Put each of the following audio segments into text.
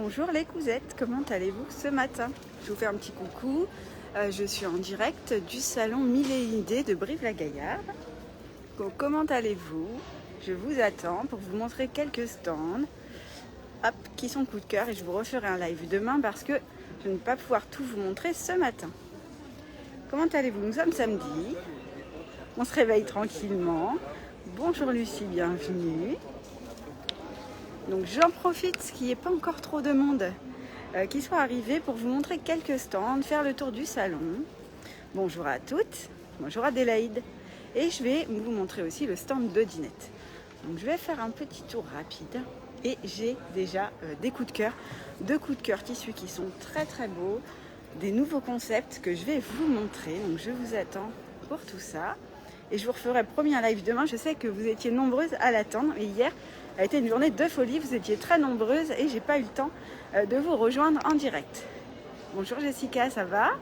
Bonjour les cousettes, comment allez-vous ce matin? Je vous fais un petit coucou, je suis en direct du salon Mille et une idées de Brive-la-Gaillarde. Donc, comment allez-vous? Je vous attends pour vous montrer quelques stands qui sont coup de cœur et je vous referai un live demain parce que je ne vais pas pouvoir tout vous montrer ce matin. Comment allez-vous? Nous sommes samedi, on se réveille tranquillement. Bonjour Lucie, bienvenue. Donc j'en profite qu'il n'y ait pas encore trop de monde qui soit arrivé pour vous montrer quelques stands, faire le tour du salon. Bonjour à toutes, bonjour Adélaïde. Et je vais vous montrer aussi le stand de Dinette. Donc je vais faire un petit tour rapide et j'ai déjà des coups de cœur. Deux coups de cœur tissus qui sont très très beaux. Des nouveaux concepts que je vais vous montrer. Donc je vous attends pour tout ça. Et je vous referai promis un live demain. Je sais que vous étiez nombreuses à l'attendre. Et hier a été une journée de folie. Vous étiez très nombreuses et j'ai pas eu le temps de vous rejoindre en direct. Bonjour Jessica, ça va?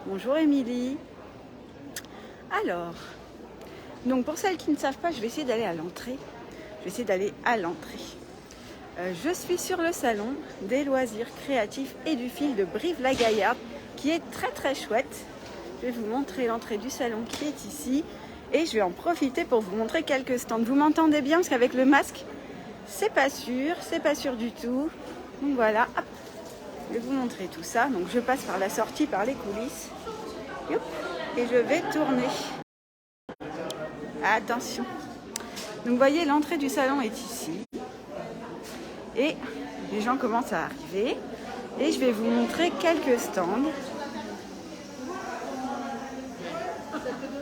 Bonjour Émilie. Alors, donc pour celles qui ne savent pas, je vais essayer d'aller à l'entrée. Je suis sur le salon des loisirs créatifs et du fil de Brive-la-Gaillarde qui est très très chouette. Je vais vous montrer l'entrée du salon qui est ici et je vais en profiter pour vous montrer quelques stands. Vous m'entendez bien parce qu'avec le masque, c'est pas sûr du tout. Donc voilà, hop, je vais vous montrer tout ça. Donc je passe par la sortie, par les coulisses. Et je vais tourner. Attention. Donc vous voyez, l'entrée du salon est ici. Et les gens commencent à arriver. Et je vais vous montrer quelques stands.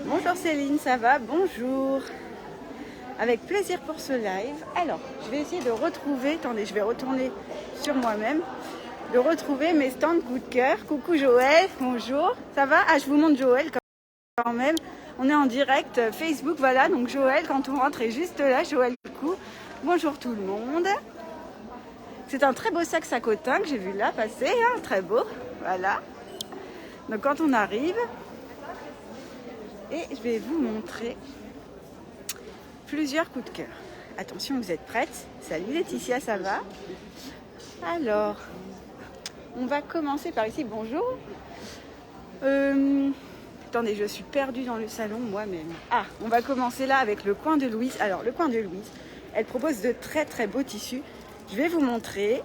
Bonjour Céline, ça va? Bonjour. Avec plaisir pour ce live. Alors, je vais essayer de retrouver, attendez, je vais retourner sur moi-même, de retrouver mes stands coup de cœur. Coucou Joël, bonjour. Ça va? Ah, je vous montre Joël quand même. On est en direct Facebook, voilà. Donc Joël, quand on rentre, est juste là. Joël, coucou. Bonjour tout le monde. C'est un très beau sac sacotin que j'ai vu là passer, hein, très beau. Voilà. Donc quand on arrive, et je vais vous montrer plusieurs coups de cœur. Attention, vous êtes prêtes? Salut Laetitia, ça va? Alors, on va commencer par ici. Bonjour. Attendez, je suis perdue dans le salon moi-même. Ah, on va commencer là avec le coin de Louise. Alors, le coin de Louise, elle propose de très très beaux tissus. Je vais vous montrer.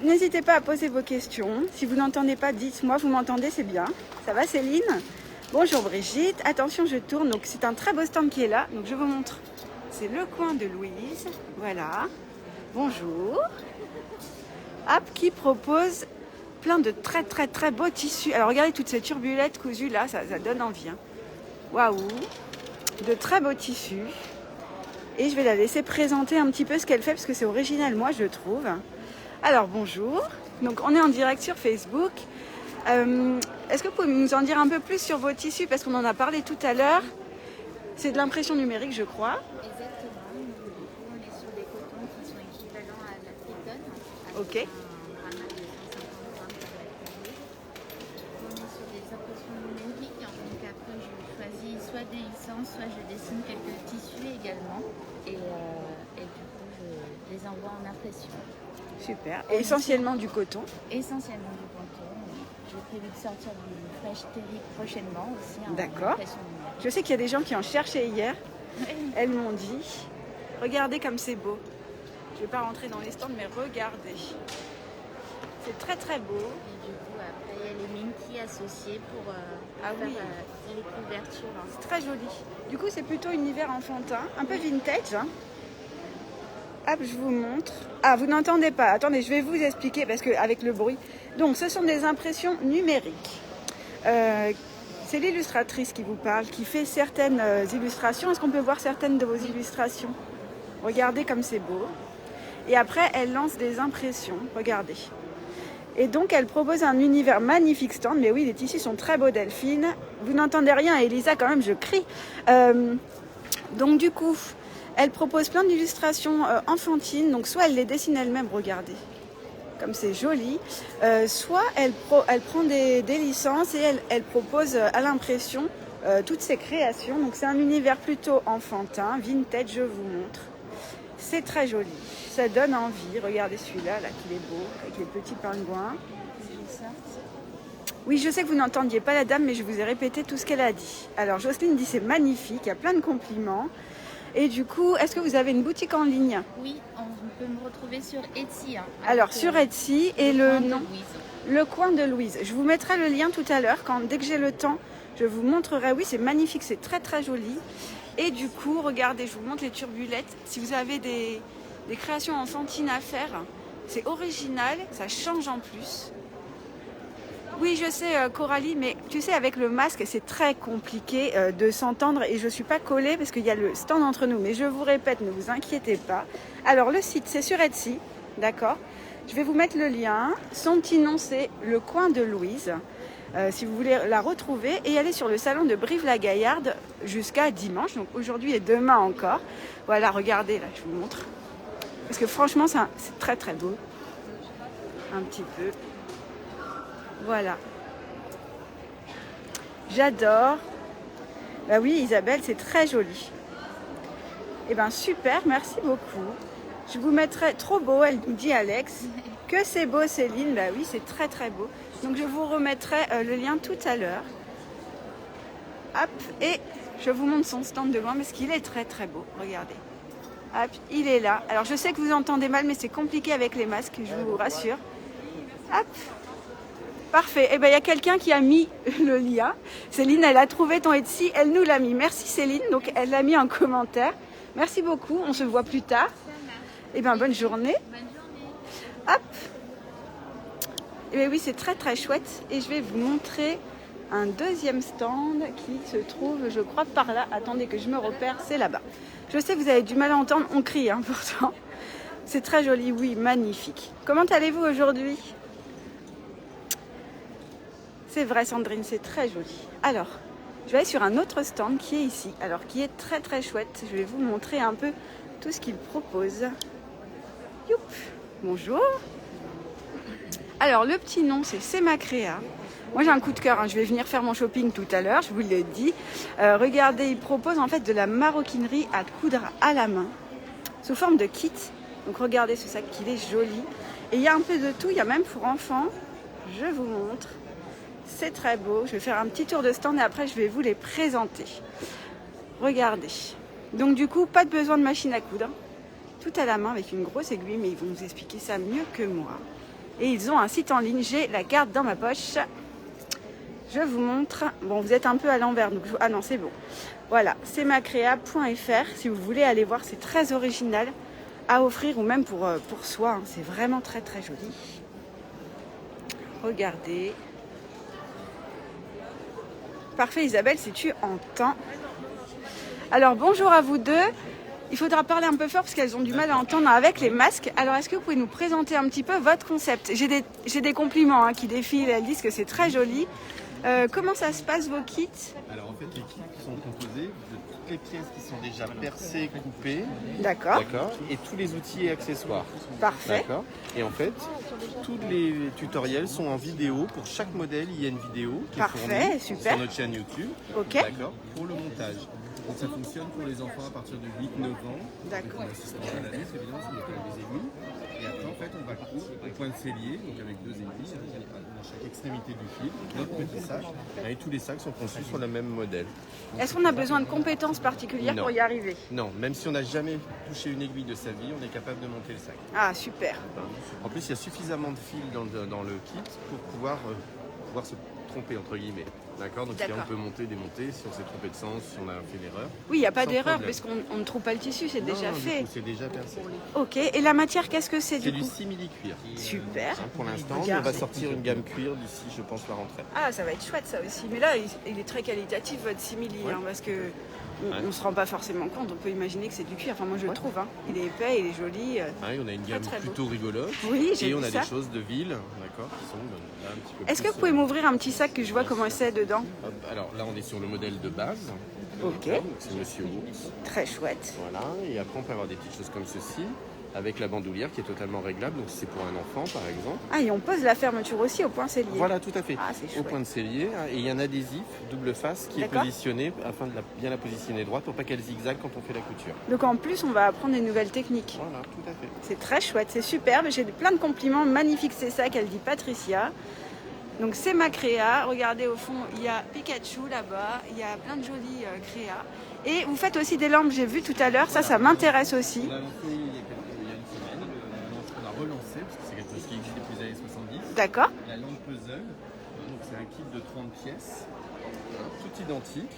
N'hésitez pas à poser vos questions. Si vous n'entendez pas, dites-moi. Vous m'entendez, c'est bien. Ça va Céline? Bonjour Brigitte. Attention, je tourne. Donc, c'est un très beau stand qui est là. Donc, je vous montre. C'est le coin de Louise. Voilà. Bonjour. Hop, qui propose plein de très très très beaux tissus. Alors regardez toutes ces turbulettes cousues là, ça donne envie. Hein. Waouh. De très beaux tissus. Et je vais la laisser présenter un petit peu ce qu'elle fait parce que c'est original, moi je trouve. Alors bonjour. Donc on est en direct sur Facebook. Est-ce que vous pouvez nous en dire un peu plus sur vos tissus parce qu'on en a parlé tout à l'heure. C'est de l'impression numérique, je crois. Exactement. On est sur des cotons qui sont équivalents à la Triton. Ok. Un ramal de 150 grammes de matériel. On est sur des impressions numériques. Donc après, je choisis soit des licences, soit je dessine quelques tissus également. Et du coup, je les envoie en impression. Super. Et essentiellement du coton. Essentiellement du coton. J'ai prévu de sortir du Fresh Terry prochainement aussi. D'accord. Je sais qu'il y a des gens qui en cherchaient hier. Elles m'ont dit, regardez comme c'est beau. Je ne vais pas rentrer dans les stands, mais regardez. C'est très très beau. Et du coup, après, il y a les minky associés pour faire les couvertures. C'est très joli. Du coup, c'est plutôt univers enfantin, un peu vintage. Hein. Hop, je vous montre. Ah, vous n'entendez pas. Attendez, je vais vous expliquer parce qu'avec le bruit. Donc, ce sont des impressions numériques. C'est l'illustratrice qui vous parle, qui fait certaines illustrations. Est-ce qu'on peut voir certaines de vos illustrations? Regardez comme c'est beau. Et après, elle lance des impressions. Regardez. Et donc, elle propose un univers magnifique stand. Mais oui, les tissus sont très beaux, Delphine. Vous n'entendez rien, Elisa, quand même, je crie. Donc, du coup, elle propose plein d'illustrations enfantines. Donc, soit elle les dessine elle-même, regardez. Comme c'est joli, soit elle prend des licences et elle propose à l'impression toutes ses créations. Donc c'est un univers plutôt enfantin, vintage, je vous montre. C'est très joli, ça donne envie. Regardez celui-là, là, qu'il est beau, avec les petits pingouins. Oui, je sais que vous n'entendiez pas la dame, mais je vous ai répété tout ce qu'elle a dit. Alors, Jocelyne dit c'est magnifique, il y a plein de compliments. Et du coup, est-ce que vous avez une boutique en ligne? Oui, on peut me retrouver sur Etsy. Hein, alors, sur Etsy, et le nom? Louise. Le coin de Louise. Je vous mettrai le lien tout à l'heure, dès que j'ai le temps, je vous montrerai. Oui, c'est magnifique, c'est très très joli. Et du coup, regardez, je vous montre les turbulettes. Si vous avez des créations enfantines à faire, c'est original, ça change en plus. Oui, je sais, Coralie, mais tu sais, avec le masque, c'est très compliqué de s'entendre et je ne suis pas collée parce qu'il y a le stand entre nous. Mais je vous répète, ne vous inquiétez pas. Alors, le site, c'est sur Etsy, d'accord? Je vais vous mettre le lien. Son petit nom, c'est Le Coin de Louise. Si vous voulez la retrouver. Et elle est sur le salon de Brive-la-Gaillarde jusqu'à dimanche. Donc, aujourd'hui et demain encore. Voilà, regardez, là, je vous montre. Parce que franchement, c'est très, très beau. Un petit peu. Voilà. J'adore. Bah oui, Isabelle, c'est très joli. Eh bien, super, merci beaucoup. Je vous mettrai trop beau, elle nous dit Alex. Que c'est beau, Céline. Bah oui, c'est très très beau. Donc, je vous remettrai le lien tout à l'heure. Hop, et je vous montre son stand de loin parce qu'il est très très beau. Regardez. Hop, il est là. Alors, je sais que vous entendez mal, mais c'est compliqué avec les masques, je vous rassure. Hop. Parfait. Eh bien, il y a quelqu'un qui a mis le lien. Céline, elle a trouvé ton Etsy. Elle nous l'a mis. Merci Céline. Donc, elle l'a mis en commentaire. Merci beaucoup. On se voit plus tard. Eh bien, bonne journée. Bonne journée. Hop. Eh bien, oui, c'est très, très chouette. Et je vais vous montrer un deuxième stand qui se trouve, je crois, par là. Attendez que je me repère. C'est là-bas. Je sais que vous avez du mal à entendre. On crie, hein, pourtant. C'est très joli. Oui, magnifique. Comment allez-vous aujourd'hui ? C'est vrai Sandrine, c'est très joli. Alors, je vais aller sur un autre stand qui est ici, alors qui est très très chouette. Je vais vous montrer un peu tout ce qu'il propose. Youp. Bonjour. Alors, le petit nom, c'est ma créa. Moi, j'ai un coup de cœur, hein. Je vais venir faire mon shopping tout à l'heure, je vous l'ai dit. Regardez, il propose en fait de la maroquinerie à coudre à la main, sous forme de kit. Donc, regardez ce sac, qu'il est joli. Et il y a un peu de tout, il y a même pour enfants. Je vous montre. C'est très beau. Je vais faire un petit tour de stand et après, je vais vous les présenter. Regardez. Donc, du coup, pas de besoin de machine à coudre. Tout à la main avec une grosse aiguille, mais ils vont vous expliquer ça mieux que moi. Et ils ont un site en ligne. J'ai la carte dans ma poche. Je vous montre. Bon, vous êtes un peu à l'envers. Donc ah non, c'est bon. Voilà, c'est macrea.fr. Si vous voulez aller voir, c'est très original à offrir ou même pour soi. Hein. C'est vraiment très, très joli. Regardez. Parfait Isabelle, si tu entends. Alors bonjour à vous deux. Il faudra parler un peu fort parce qu'elles ont du mal à entendre avec les masques. Alors est-ce que vous pouvez nous présenter un petit peu votre concept? J'ai des compliments qui défilent, elles disent que c'est très joli. Comment ça se passe vos kits? Alors en fait les kits sont composés de toutes les pièces qui sont déjà percées, coupées. D'accord. Et tous les outils et accessoires. Parfait. D'accord. Et en fait, tous les tutoriels sont en vidéo. Pour chaque modèle, il y a une vidéo qui est fournie super. sur notre chaîne YouTube. Ok. D'accord. Pour le montage. Donc ça fonctionne pour les enfants à partir de 8-9 ans. D'accord. On assiste à la liste, évidemment, sur les aiguilles. Et après, en fait, on va coudre au point de cellier, donc avec deux aiguilles, dans chaque extrémité du fil, notre petit sac. Et tous les sacs sont conçus sur le même modèle. Est-ce qu'on a besoin de compétences particulières pour y arriver? Non, même si on n'a jamais touché une aiguille de sa vie, on est capable de monter le sac. Ah, super. En plus, il y a suffisamment de fils dans le kit pour pouvoir se tromper, entre guillemets. D'accord. Donc on peut monter, démonter, si on s'est trompé de sens, si on a fait l'erreur. Oui, il n'y a pas d'erreur parce qu'on ne trouve pas le tissu, c'est déjà fait. C'est déjà percé. Ok, et la matière, qu'est-ce que c'est du coup? C'est du simili-cuir. Super. Pour l'instant, on va sortir une gamme cuir d'ici, je pense, la rentrée. Ah, ça va être chouette ça aussi. Mais là, il est très qualitatif votre simili, parce que on ne se rend pas forcément compte. On peut imaginer que c'est du cuir. Enfin, moi je le trouve. Il est épais, il est joli. On a une gamme plutôt rigolote. Oui, j'ai Et vu on a ça. des choses de ville, d'accord, qui sont là un petit peu. Est-ce que vous pouvez m'ouvrir un petit sac que je vois comment c'est dedans? Alors là, on est sur le modèle de base. Ok. C'est Monsieur Ours. Très chouette. Voilà. Et après, on peut avoir des petites choses comme ceci. avec la bandoulière qui est totalement réglable, donc c'est pour un enfant par exemple. Ah, et on pose la fermeture aussi au point scellé. Voilà, tout à fait, Ah, c'est au chouette. point de cellier. Et il y a un adhésif double face qui est D'accord. positionné afin de bien la positionner droite pour pas qu'elle zigzague quand on fait la couture. Donc en plus, on va apprendre des nouvelles techniques. Voilà, tout à fait. C'est très chouette, c'est superbe. J'ai plein de compliments. Magnifique, c'est ça qu'elle dit Patricia. Donc c'est ma créa. Regardez au fond, il y a Pikachu là-bas. Il y a plein de jolies créas. Et vous faites aussi des lampes, j'ai vu tout à l'heure. Ça m'intéresse aussi. On a lancé il y a une semaine, on a relancé parce que c'est quelque chose qui existe depuis les années 70. D'accord. La lampe puzzle, donc c'est un kit de 30 pièces, tout identique.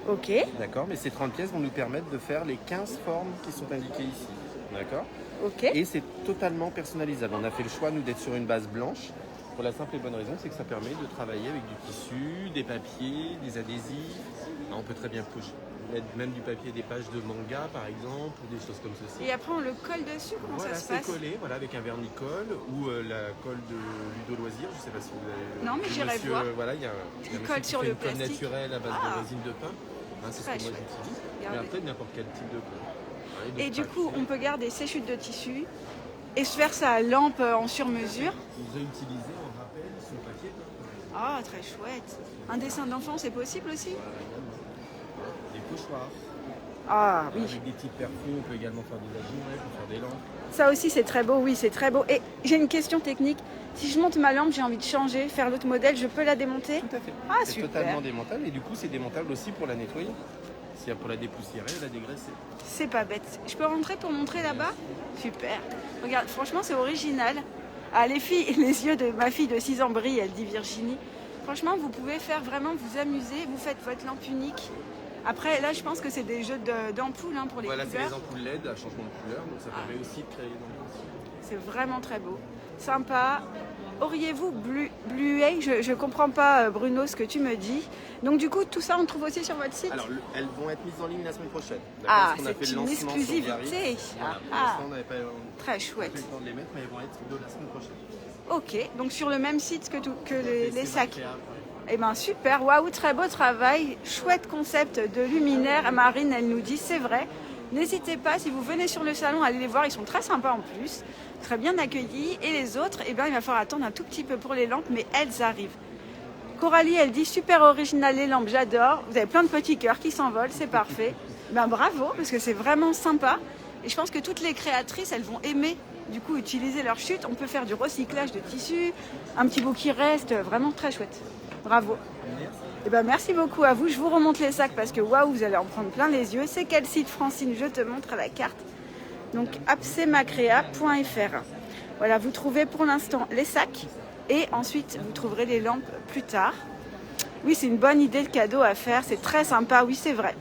Ok. D'accord, mais ces 30 pièces vont nous permettre de faire les 15 formes qui sont indiquées ici. D'accord. Ok. Et c'est totalement personnalisable. On a fait le choix, nous, d'être sur une base blanche. Pour la simple et bonne raison, c'est que ça permet de travailler avec du tissu, des papiers, des adhésifs. Là, on peut très bien mettre même du papier, des pages de manga, par exemple, ou des choses comme ceci. Et après, on le colle dessus. Comment Voilà, ça se c'est passe? collé, voilà, avec un vernicole ou la colle de Ludo Loisir. Je ne sais pas si vous avez. Non, mais j'irai voir. Voilà, il y a un Il monsieur colle qui sur fait le une colle plastique. naturelle à base Ah. de résine de pain. Hein, c'est ce Très que moi chouette. j'utilise. Mais Regardez. après, n'importe quel type de colle. Hein, Et donc, du coup, papier. on peut garder ces chutes de tissu et se faire sa lampe en sur-mesure. Vous avez utilisé en rappel sur le papier. Ah, très chouette. Un dessin d'enfant, c'est possible aussi? Des pochoirs. Ah oui. Avec des types perfos, on peut également faire des ajourets, on peut faire des lampes. Ça aussi, c'est très beau. Oui, c'est très beau. Et j'ai une question technique. Si je monte ma lampe, j'ai envie de changer, faire l'autre modèle, je peux la démonter? Tout à fait. Ah, C'est super. totalement démontable et du coup, c'est démontable aussi pour la nettoyer. S'il y a pour la dépoussiérer, la dégraisser. C'est pas bête. Je peux rentrer pour montrer là-bas? Super. Regarde, franchement, c'est original. Ah, les filles, les yeux de ma fille de 6 ans brillent, elle dit Virginie. Franchement, vous pouvez faire vraiment vous amuser. Vous faites votre lampe unique. Après, là, je pense que c'est des jeux d'ampoules hein, pour les Voilà, c'est couleurs. les ampoules LED à changement de couleur, donc ça permet aussi de créer une ambiance. C'est vraiment très beau. Sympa. Auriez-vous Bluey? Je comprends pas, Bruno, ce que tu me dis. Donc, du coup, tout ça, on trouve aussi sur votre site? Alors, elles vont être mises en ligne la semaine prochaine. D'accord, Ah, parce qu'on a fait c'est le une lancement sur exclusivité. Biarritz. Voilà, pour Ah, l'instant, on n'avait pas très eu chouette. le temps de les mettre, mais elles vont être de la semaine prochaine. Ok, donc sur le même site que Et les c'est sacs. marqué après. Eh bien super, waouh, très beau travail, chouette concept de luminaire. Marine, elle nous dit, c'est vrai. N'hésitez pas, si vous venez sur le salon, allez les voir, ils sont très sympas en plus, très bien accueillis. Et les autres, eh bien, il va falloir attendre un tout petit peu pour les lampes, mais elles arrivent. Coralie, elle dit, super original les lampes, j'adore. Vous avez plein de petits cœurs qui s'envolent, c'est parfait. Ben bravo, parce que c'est vraiment sympa. Et je pense que toutes les créatrices, elles vont aimer du coup utiliser leur chute. On peut faire du recyclage de tissus, un petit bout qui reste, vraiment très chouette. Bravo. Et ben merci beaucoup à vous. Je vous remonte les sacs parce que waouh, vous allez en prendre plein les yeux. C'est quel site, Francine? Je te montre à la carte. Donc apsemacrea.fr. Voilà, vous trouvez pour l'instant les sacs et ensuite vous trouverez les lampes plus tard. Oui, c'est une bonne idée de cadeau à faire. C'est très sympa. Oui, c'est vrai.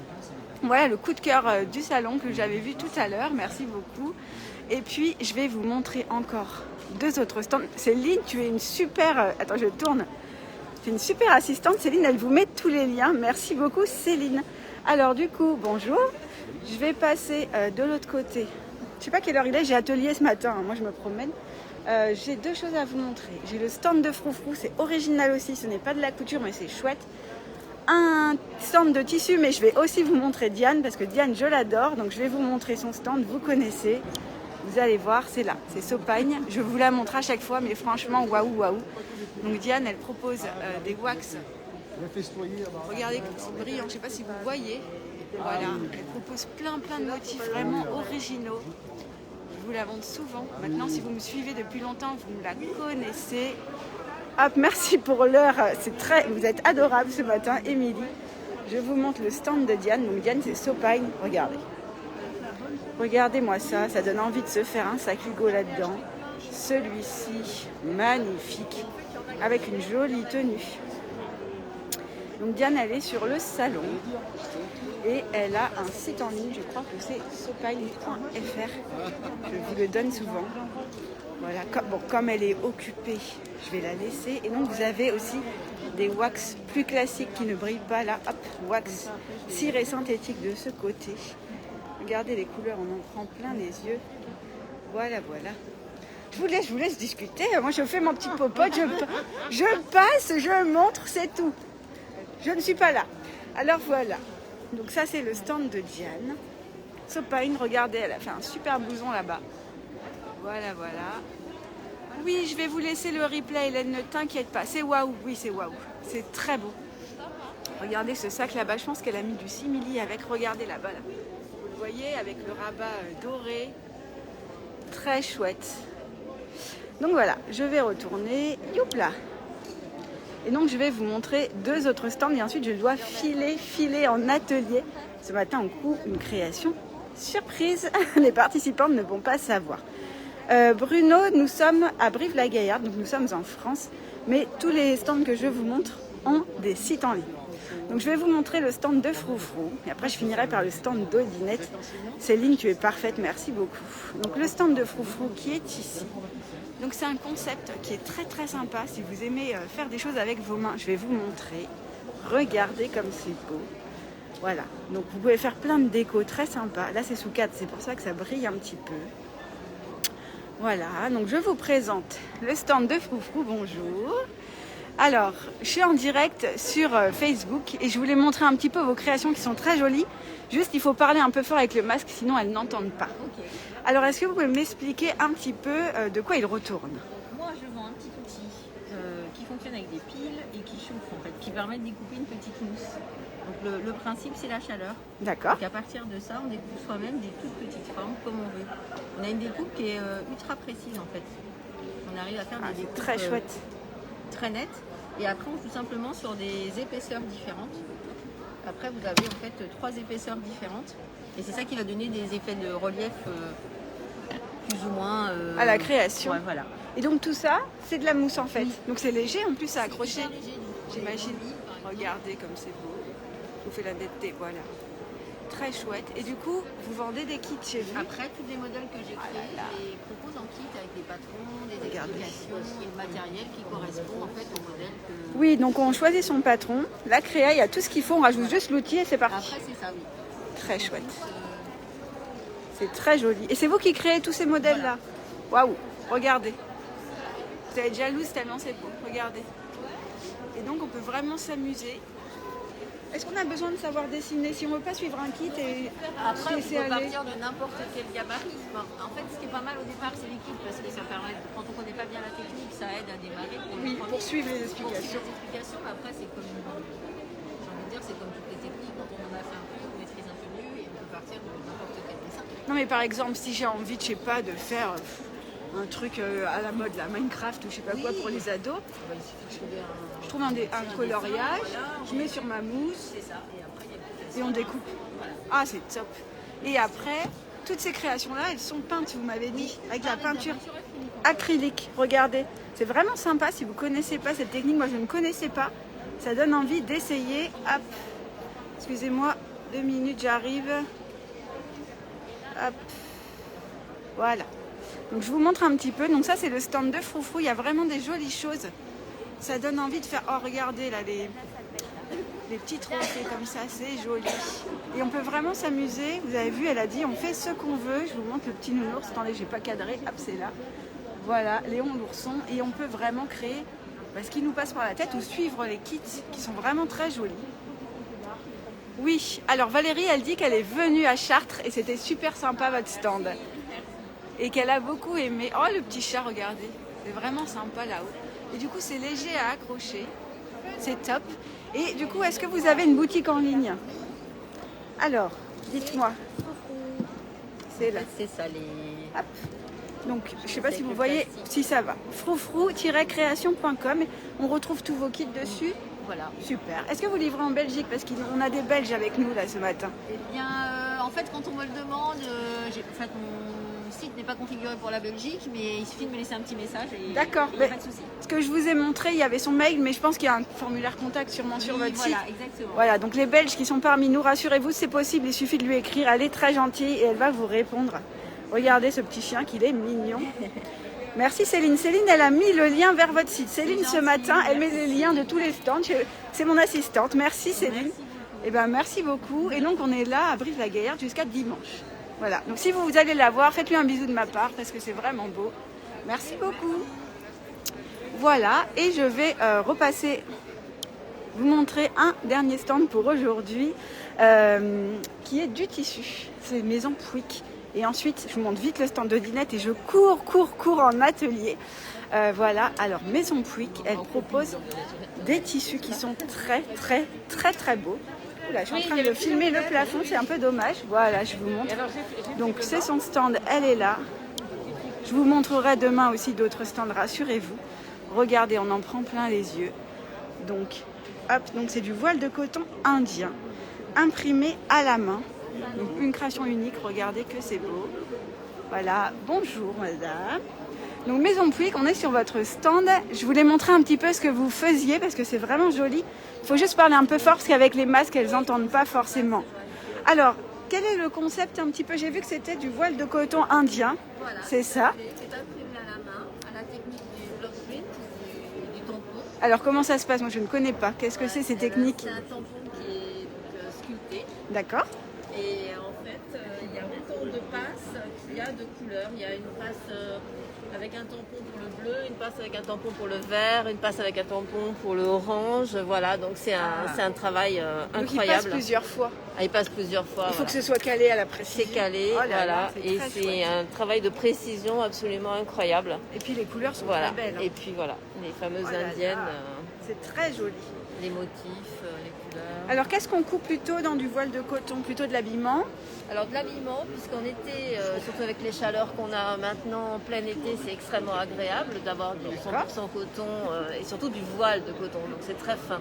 Voilà le coup de cœur du salon que j'avais vu tout à l'heure. Merci beaucoup. Et puis, je vais vous montrer encore deux autres stands. Céline, tu es une super... Attends, je tourne. Tu es une super assistante. Céline, elle vous met tous les liens. Merci beaucoup, Céline. Alors, du coup, bonjour. Je vais passer de l'autre côté. Je ne sais pas quelle heure il est. J'ai atelier ce matin. Moi, je me promène. J'ai deux choses à vous montrer. J'ai le stand de Froufrou. C'est original aussi. Ce n'est pas de la couture, mais c'est chouette. Un stand de tissu, mais je vais aussi vous montrer Diane, parce que Diane, je l'adore. Donc, je vais vous montrer son stand. Vous connaissez. Vous allez voir, c'est là, c'est Sopagne. Je vous la montre à chaque fois, mais franchement, waouh, waouh. Donc Diane, elle propose des wax. Regardez comme c'est brillant, je ne sais pas si vous voyez. Voilà, elle propose plein de motifs vraiment originaux. Je vous la montre souvent. Maintenant, si vous me suivez depuis longtemps, vous la connaissez. Hop, merci pour l'heure. Vous êtes adorable ce matin, Émilie. Je vous montre le stand de Diane. Donc Diane, c'est Sopagne. Regardez. Regardez-moi ça, ça donne envie de se faire un sac Hugo là-dedans. Celui-ci, magnifique, avec une jolie tenue. Donc Diane, elle est sur le salon et elle a un site en ligne, je crois que c'est sopagne.fr. Je vous le donne souvent. Voilà, comme elle est occupée, je vais la laisser. Et donc vous avez aussi des wax plus classiques qui ne brillent pas là. Hop, wax ciré synthétique de ce côté. Regardez les couleurs, on en prend plein les yeux. Voilà, voilà. Je vous laisse discuter. Moi, je fais mon petit popote, je passe, je montre, c'est tout. Je ne suis pas là. Alors voilà. Donc ça, c'est le stand de Diane. Sopagne, regardez, elle a fait un super blouson là-bas. Voilà, voilà. Oui, je vais vous laisser le replay, Hélène, ne t'inquiète pas. C'est waouh, oui, c'est waouh. C'est très beau. Regardez ce sac là-bas, je pense qu'elle a mis du simili avec. Regardez là-bas, là. Vous le voyez, avec le rabat doré. Très chouette. Donc voilà, je vais retourner. Youpla. Et donc je vais vous montrer 2 autres stands et ensuite je dois filer en atelier. Ce matin, on court une création surprise. Les participantes ne vont pas savoir. Bruno, nous sommes à Brive-la-Gaillarde, donc nous sommes en France, mais tous les stands que je vous montre ont des sites en ligne. Donc je vais vous montrer le stand de Froufrou et après je finirai par le stand d'Odinette. Céline, tu es parfaite, merci beaucoup. Donc le stand de Froufrou qui est ici. Donc c'est un concept qui est très très sympa. Si vous aimez faire des choses avec vos mains, je vais vous montrer. Regardez comme c'est beau. Voilà, donc vous pouvez faire plein de décos très sympas. Là c'est sous cadre, c'est pour ça que ça brille un petit peu. Voilà, donc je vous présente le stand de Froufrou, bonjour. Alors, je suis en direct sur Facebook et je voulais montrer un petit peu vos créations qui sont très jolies. Juste, il faut parler un peu fort avec le masque, sinon elles n'entendent pas. Okay. Alors, est-ce que vous pouvez m'expliquer un petit peu de quoi il retourne? Moi, je vends un petit outil qui fonctionne avec des piles et qui chauffe, en fait, qui permet de découper une petite mousse. Donc, le principe, c'est la chaleur. D'accord. Donc, à partir de ça, on découpe soi-même des toutes petites formes, comme on veut. On a une découpe qui est ultra précise, en fait. On arrive à faire des découpes très chouette. Très nettes. Et après, on joue simplement sur des épaisseurs différentes. Après, vous avez en fait 3 épaisseurs différentes. Et c'est ça qui va donner des effets de relief plus ou moins... à la création. Ouais, voilà. Et donc tout ça, c'est de la mousse en fait. Oui. Donc c'est léger en plus à accrocher. Léger, J'imagine. Regardez comme c'est beau. Je vous fais la netteté, voilà. Très chouette. Et du coup, vous vendez des kits chez vous? Après, tous les modèles que j'ai créés, je les propose en kit avec des patrons, des explications et le matériel qui correspond en fait au modèle que... Oui, donc on choisit son patron. La créa, il y a tout ce qu'il faut. On rajoute juste l'outil et c'est parti. Après, c'est ça, oui. Très chouette. C'est très joli. Et c'est vous qui créez tous ces modèles-là? Waouh, regardez. Vous allez être jalouse tellement c'est beau. Regardez. Et donc on peut vraiment s'amuser. Est-ce qu'on a besoin de savoir dessiner? Si on ne veut pas suivre un kit et Après, on laisser peut aller. partir de n'importe quel gabarit. Bon, en fait, ce qui est pas mal au départ, c'est les kits parce que ça permet, quand on ne connaît pas bien la technique, ça aide à démarrer. Oui, pour suivre les Pour explications. suivre les explications, mais après, c'est comme, j'ai envie de dire, c'est comme toutes les techniques. Quand on en a fait un peu, on maîtrise un peu mieux et on peut partir de n'importe quel dessin. Non mais par exemple, si j'ai envie, je sais pas, de faire un truc à la mode, la Minecraft ou je sais pas quoi pour les ados, Bah, il suffit de trouver je trouve un coloriage, je mets sur ma mousse c'est ça. Et après, il y a plus et on découpe. Ah, c'est top. Et après, toutes ces créations-là, elles sont peintes, vous m'avez dit, avec la peinture acrylique. Regardez, c'est vraiment sympa. Si vous ne connaissez pas cette technique, moi je ne connaissais pas, ça donne envie d'essayer. Hop, excusez-moi, 2 minutes, j'arrive. Hop, voilà. Donc je vous montre un petit peu. Donc ça c'est le stand de Froufrou. Il y a vraiment des jolies choses. Ça donne envie de faire. Oh regardez là les petits trophées comme ça, c'est joli. Et on peut vraiment s'amuser. Vous avez vu, elle a dit on fait ce qu'on veut. Je vous montre le petit nounours. Attendez, j'ai pas cadré. Hop, c'est là. Voilà, Léon l'ourson. Et on peut vraiment créer ce qui nous passe par la tête ou suivre les kits qui sont vraiment très jolis. Oui, alors Valérie, elle dit qu'elle est venue à Chartres et c'était super sympa votre stand. Et qu'elle a beaucoup aimé. Oh, le petit chat, regardez. C'est vraiment sympa là-haut. Et du coup, c'est léger à accrocher. C'est top. Et du coup, est-ce que vous avez une boutique en ligne? Alors, dites-moi. C'est là. C'est ça, les... Hop. Donc, je ne sais pas si vous voyez, si ça va. Froufrou-création.com. On retrouve tous vos kits dessus. Voilà. Super. Est-ce que vous livrez en Belgique? Parce qu'on a des Belges avec nous là ce matin. Eh bien, en fait, quand on me le demande, mon site n'est pas configuré pour la Belgique, mais il suffit de me laisser un petit message et d'accord. Il n'y a pas de souci. Ce que je vous ai montré, il y avait son mail, mais je pense qu'il y a un formulaire contact sûrement sur votre site. Voilà, exactement. Voilà, donc les Belges qui sont parmi nous, rassurez-vous, c'est possible, il suffit de lui écrire. Elle est très gentille et elle va vous répondre. Regardez ce petit chien qu'il est mignon. Merci Céline. Céline, elle a mis le lien vers votre site. Céline, ce matin, elle met les liens de tous les stands. C'est mon assistante. Merci Céline. Eh ben, merci beaucoup. Et donc, on est là à Brive-la-Gaillarde jusqu'à dimanche. Voilà. Donc, si vous allez la voir, faites-lui un bisou de ma part parce que c'est vraiment beau. Merci beaucoup. Voilà. Et je vais repasser, vous montrer un dernier stand pour aujourd'hui qui est du tissu. C'est Maison Pouic. Et ensuite, je vous montre vite le stand d'Odinette et je cours en atelier. Voilà, alors Maison Pouic, elle propose des tissus qui sont très beaux. Oula, je suis en train de filmer le plafond, c'est un peu dommage. Voilà, je vous montre. Donc c'est son stand, elle est là. Je vous montrerai demain aussi d'autres stands, rassurez-vous. Regardez, on en prend plein les yeux. Donc, hop, donc c'est du voile de coton indien, imprimé à la main. Donc une création unique, regardez que c'est beau. Voilà, bonjour madame. Donc Maison Pouic, on est sur votre stand. Je voulais montrer un petit peu ce que vous faisiez parce que c'est vraiment joli. Il faut juste parler un peu fort parce qu'avec les masques, elles n'entendent pas forcément. Alors, quel est le concept un petit peu? J'ai vu que c'était du voile de coton indien. Voilà. C'est ça. C'est imprimé à la main, à la technique du block print, du tampon. Alors comment ça se passe? Moi je ne connais pas. Qu'est-ce que c'est ces techniques? C'est un tampon qui est donc, sculpté. D'accord. Et en fait, il y a autant de passes qu'il y a de couleurs. Il y a une passe avec un tampon pour le bleu, une passe avec un tampon pour le vert, une passe avec un tampon pour le orange. Voilà, donc c'est un travail incroyable. Donc il passe plusieurs fois. Ah, il passe plusieurs fois. Il faut que ce soit calé à la précision. C'est calé, Oh là voilà. là, Et c'est un travail de précision absolument incroyable. Et puis les couleurs sont Voilà. très belles. Hein. Et puis voilà, les fameuses Oh là là. indiennes, C'est très joli. les motifs, les couleurs. Alors qu'est-ce qu'on coupe plutôt dans du voile de coton? Plutôt de l'habillement? Alors de l'habillement, puisqu'en été, surtout avec les chaleurs qu'on a maintenant en plein été, c'est extrêmement agréable d'avoir du 100% coton et surtout du voile de coton, donc c'est très fin.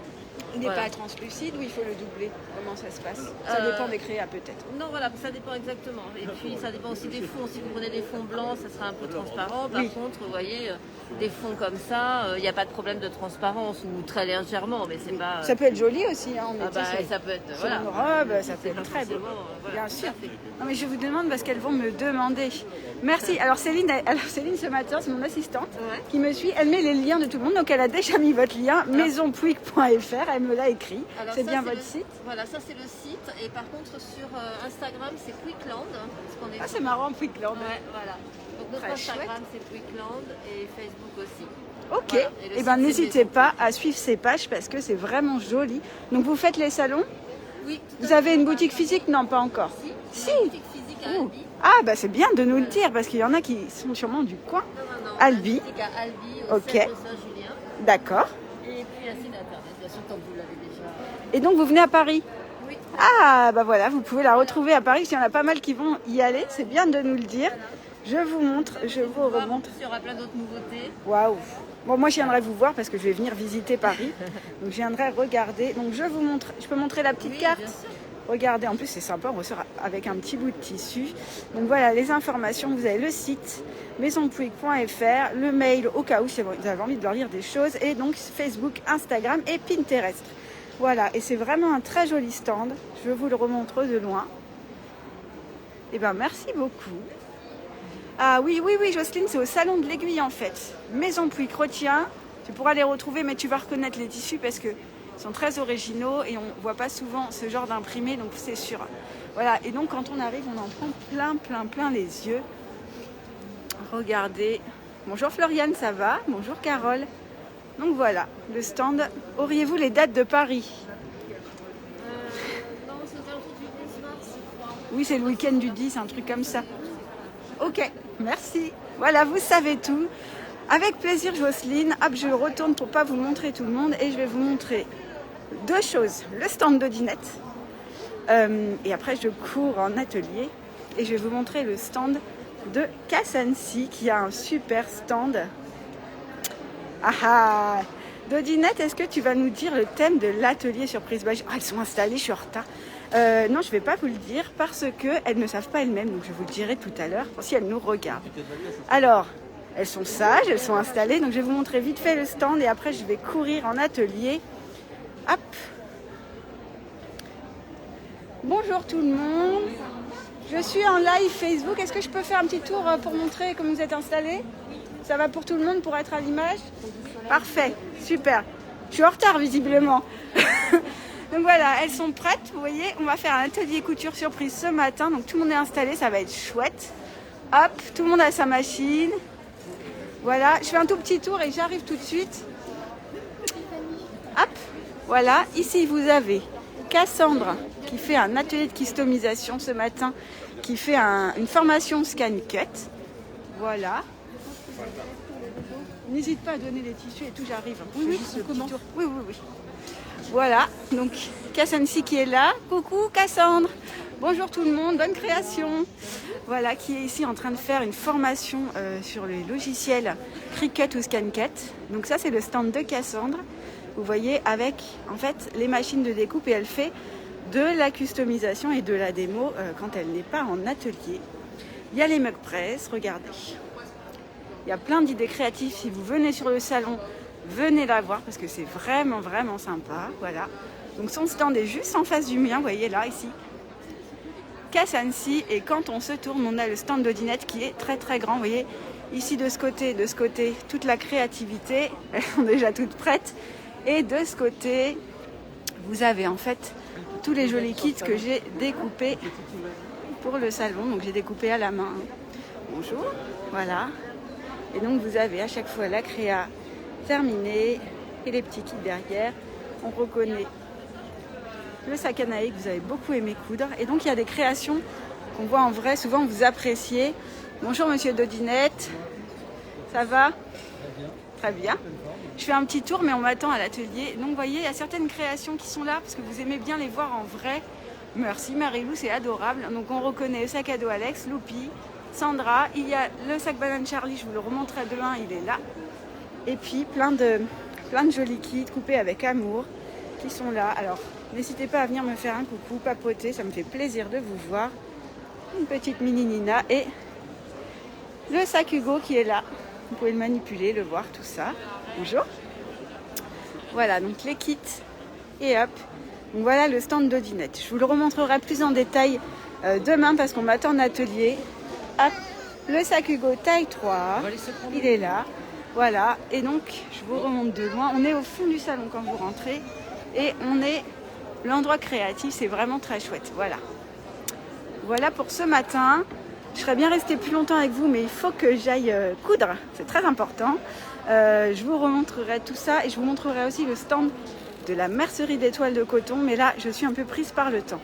Il n'est Voilà. pas translucide ou il faut le doubler? Comment ça se passe? Ça dépend des créas peut-être. Non, voilà, ça dépend exactement. Et puis ça dépend aussi des fonds. Si vous prenez des fonds blancs, ça sera un peu transparent. Par Oui. contre, vous voyez, des fonds comme ça, il n'y a pas de problème de transparence ou très légèrement, mais c'est pas. Ça peut être joli aussi hein, en Ah été. bah, c'est- ça peut être. sur Voilà. une robe, ça peut C'est être pas très beau. forcément, voilà, Bien tout sûr. à fait. Non mais je vous demande parce qu'elles vont me demander. Merci. Alors Céline ce matin, c'est mon assistante Ouais. qui me suit. Elle met les liens de tout le monde. Donc elle a déjà mis votre lien, maisonpouic.fr. Elle me l'a écrit. Alors C'est ça, bien c'est votre le- site. Voilà, ça c'est le site. Et par contre, sur Instagram, c'est Pouicland. Parce qu'on est Ah c'est marrant, Pouicland. Ouais, voilà. Donc notre Très Instagram, c'est Pouicland et Facebook aussi. Ok. Voilà. Et le Et site, ben c'est n'hésitez Maison pas à suivre ces pages parce que c'est vraiment joli. Donc vous faites les salons? Oui, tout Vous à avez fait. une boutique physique? Non, pas encore. Si, une boutique physique à Ouh. Albi. Ah bah c'est bien de nous le dire parce qu'il y en a qui sont sûrement du coin. Non, Albi. une boutique à Albi, au Ok. centre Saint-Julien. D'accord. Et puis un site internet, bien sûr, comme vous l'avez déjà. Et donc vous venez à Paris? Oui. Ah bah voilà, vous pouvez la retrouver à Paris. Il y en a pas mal qui vont y aller. C'est bien de nous le dire. Je vous montre, je vous Voir, remontre. Il y aura plein d'autres nouveautés. Waouh. Bon, moi je viendrai vous voir parce que je vais venir visiter Paris. Donc je viendrai regarder. Donc je vous montre. Je peux montrer la petite Oui, carte? bien sûr. Regardez, en plus c'est sympa, on ressort avec un petit bout de tissu. Donc voilà les informations, vous avez le site maisonpouic.fr, le mail au cas où si vous avez envie de leur lire des choses, et donc Facebook, Instagram et Pinterest. Voilà, et c'est vraiment un très joli stand, je vous le remontre de loin. Et ben merci beaucoup. Ah oui, Jocelyne, c'est au Salon de l'Aiguille en fait. Maison Pouic, retiens, tu pourras les retrouver mais tu vas reconnaître les tissus parce que ils sont très originaux et on ne voit pas souvent ce genre d'imprimé, donc c'est sûr. Voilà, et donc quand on arrive, on en prend plein les yeux. Regardez. Bonjour Floriane, ça va? Bonjour Carole. Donc voilà, le stand. Auriez-vous les dates de Paris? Non, c'est aux alentours du 11 mars, je crois. Oui, c'est le week-end du 10, un truc comme ça. Ok, merci. Voilà, vous savez tout. Avec plaisir Jocelyne. Hop, je retourne pour pas vous montrer tout le monde et je vais vous montrer deux choses. Le stand d'Odinette. Et après, je cours en atelier et je vais vous montrer le stand de Cassancy qui a un super stand. Ah d'Odinette, est-ce que tu vas nous dire le thème de l'atelier surprise? Ah, elles sont installées, je suis en retard. Non, je ne vais pas vous le dire parce qu'elles ne savent pas elles-mêmes, donc je vous le dirai tout à l'heure si elles nous regardent. Alors, elles sont sages, elles sont installées, donc je vais vous montrer vite fait le stand et après je vais courir en atelier. Hop. Bonjour tout le monde. Je suis en live Facebook. Est-ce que je peux faire un petit tour pour montrer comment vous êtes installés? Ça va pour tout le monde pour être à l'image? Parfait, super. Je suis en retard visiblement. Donc voilà, elles sont prêtes. Vous voyez, on va faire un atelier couture surprise ce matin. Donc tout le monde est installé, ça va être chouette. Hop, tout le monde a sa machine. Voilà, je fais un tout petit tour et j'arrive tout de suite. Hop, voilà, ici vous avez Cassandre qui fait un atelier de customisation ce matin. qui fait une formation scan cut. Voilà. N'hésite pas à donner les tissus et tout, j'arrive. Oui, Juste le petit tour. Oui. Voilà, donc Cassancy qui est là. Coucou Cassandre. Bonjour tout le monde, bonne création. Voilà, qui est ici en train de faire une formation sur les logiciels Cricut ou ScanCut. Donc ça, c'est le stand de Cassandre. Vous voyez, avec en fait les machines de découpe, et elle fait de la customisation et de la démo quand elle n'est pas en atelier. Il y a les mug press, regardez. Il y a plein d'idées créatives. Si vous venez sur le salon, venez la voir parce que c'est vraiment sympa. Voilà. Donc son stand est juste en face du mien, vous voyez là, ici. Cassancy, et quand on se tourne, on a le stand d'Odinette qui est très grand. Vous voyez, ici de ce côté, toute la créativité. Elles sont déjà toutes prêtes. Et de ce côté, vous avez en fait tous les jolis kits que j'ai découpés pour le salon. Donc j'ai découpé à la main. Bonjour, voilà. Et donc vous avez à chaque fois la créa terminée et les petits kits derrière. On reconnaît le sac à Naé que vous avez beaucoup aimé coudre. Et donc il y a des créations qu'on voit en vrai, souvent vous appréciez. Bonjour monsieur d'Odinette, ça va? Très bien. Je fais un petit tour mais on m'attend à l'atelier. Donc vous voyez, il y a certaines créations qui sont là parce que vous aimez bien les voir en vrai. Merci Marilou, c'est adorable. Donc on reconnaît le sac à dos Alex, Loupi, Sandra. Il y a le sac banane Charlie, je vous le remontrerai demain, il est là. Et puis plein de jolis kits coupés avec amour qui sont là. Alors n'hésitez pas à venir me faire un coucou, papoter, ça me fait plaisir de vous voir. Une petite mini Nina et le sac Hugo qui est là. Vous pouvez le manipuler, le voir, tout ça. Bonjour. Voilà, donc les kits et hop. Donc voilà le stand d'Odinette. Je vous le remontrerai plus en détail demain parce qu'on m'attend en atelier. Hop, le sac Hugo taille 3, il est là. Voilà, et donc je vous remonte de loin. On est au fond du salon quand vous rentrez et on est l'endroit créatif, c'est vraiment très chouette. Voilà pour ce matin. Je serais bien restée plus longtemps avec vous, mais il faut que j'aille coudre, c'est très important. Je vous remontrerai tout ça et je vous montrerai aussi le stand de la mercerie d'étoiles de coton, mais là je suis un peu prise par le temps.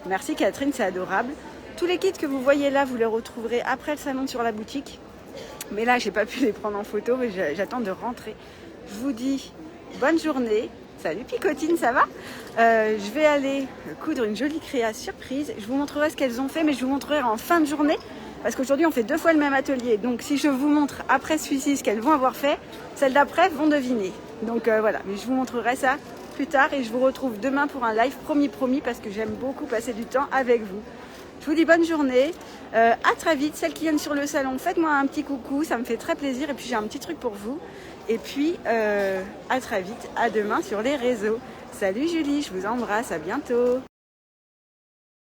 Merci Catherine, c'est adorable. Tous les kits que vous voyez là, vous les retrouverez après le salon sur la boutique. Mais là, j'ai pas pu les prendre en photo, mais j'attends de rentrer. Je vous dis bonne journée. Salut Picotine, ça va? Je vais aller coudre une jolie créa surprise. Je vous montrerai ce qu'elles ont fait, mais je vous montrerai en fin de journée. Parce qu'aujourd'hui, on fait 2 fois le même atelier. Donc, si je vous montre après celui-ci ce qu'elles vont avoir fait, celles d'après vont deviner. Donc, voilà. Mais je vous montrerai ça plus tard. Et je vous retrouve demain pour un live promis, parce que j'aime beaucoup passer du temps avec vous. Je vous dis bonne journée. À très vite. Celles qui viennent sur le salon, faites-moi un petit coucou. Ça me fait très plaisir. Et puis, j'ai un petit truc pour vous. Et puis, à très vite. À demain sur les réseaux. Salut Julie, je vous embrasse. À bientôt.